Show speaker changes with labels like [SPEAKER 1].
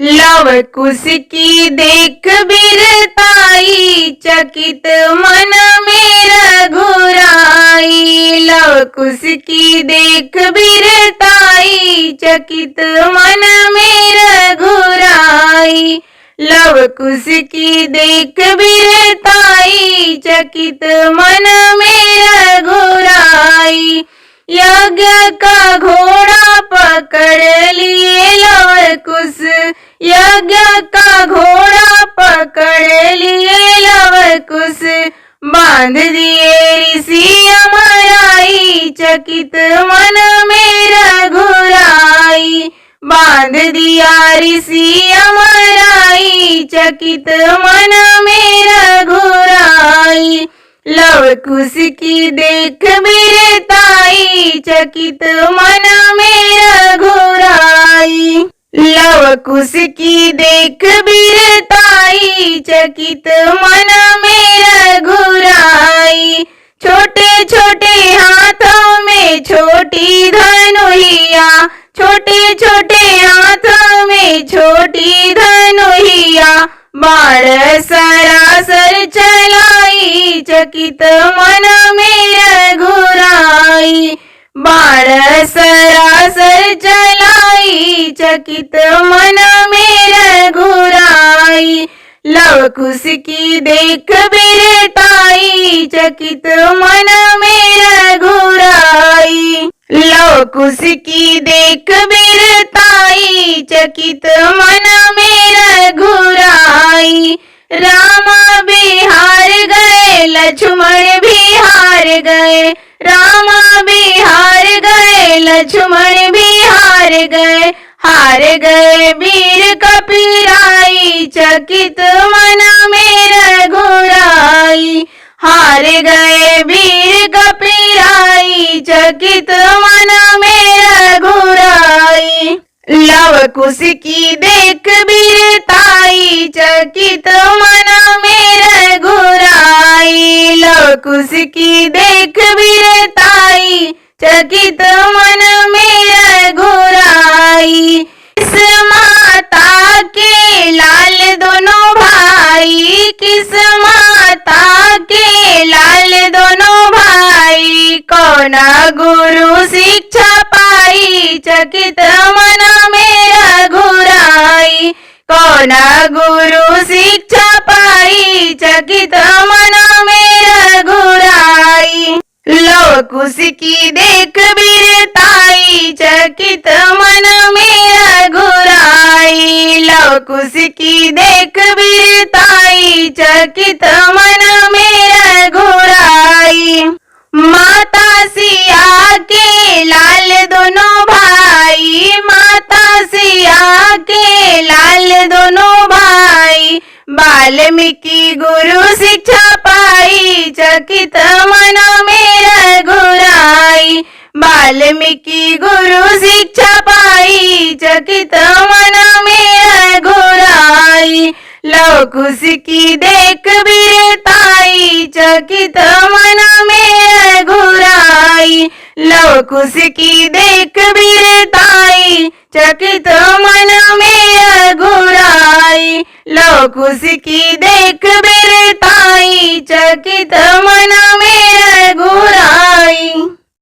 [SPEAKER 1] Love कुश की देख बीरताई, चकित मन मेरा घुराई। लव कुश की देख बीरताई, चकित मन मेरा घुराई। लव कुश की देख बीरताई, चकित मन मेरा घुराई। यज्ञ का घोड़ा पकड़ लिए लव कुश, यज्ञ का घोड़ा पकड़ लिए लव कुश। बांध दिए ऋषि अमराई, चकित मन मेरा घुराई। बांध दिया ऋषि अमराई, चकित मन मेरा घुराई। लव कुश की देख बीरताई, चकित मन मेरा घुराई। लव कुश की देख बीरताई, चकित मन मेरा घुराई। छोटे छोटे हाथों में छोटी धनुहिया, छोटे छोटे हाथों में छोटी धनुहिया। बाण सरासर चलाई, चकित मन मेरा घुराई। बाण सरासर चलाई, चकित मन मेरा घुराई। लव कुश की देख बीरताई, चकित मन मेरा घुराई। लव कुश की देख बीरताई, चकित मन मेरा घुराई। राम भी हार गए, लक्ष्मण भी हार गए। राम भी हार गए, लक्ष्मण भी हार गए। हार गए वीर कपीराई, चकित मन मेरा घुराई। हार गए वीर कपीराई, चकित मन मेरा घुराई। लव कुश की देख बीरताई, चकित मन मेरा घुराई। लव कुश की देख बीरताई, चकित मन मेरा घुराई। किस माता के लाल दोनों भाई, किस माता के लाल दोनों भाई। कौन गुरु शिक्षा पाई, चकित मन मेरा घुराई। कौन गुरु शिक्षा पाई, चकित मन मेरा घुराई। लव कुश की देख बीरताई, चकित मन मेरा घुराई। लव कुश की देख बीरताई, चकित मन मेरा घुराई। माता सिया के लाल दोनों भाई, माता सिया के लाल दोनों भाई। वाल्मीकि गुरु शिक्षा पाई, चकित मन मेरा घुराई। वाल्मीकि गुरु शिक्षा पाई, चकित मन मेरा घुराई। लव कुश की देख बीरताई, चकित मन मेरा घुराई। लव कुश की देख बीरताई, चकित मन मेरा घुराई। लव कुश की देख बीरताई, चकित मन मेरा घुराई।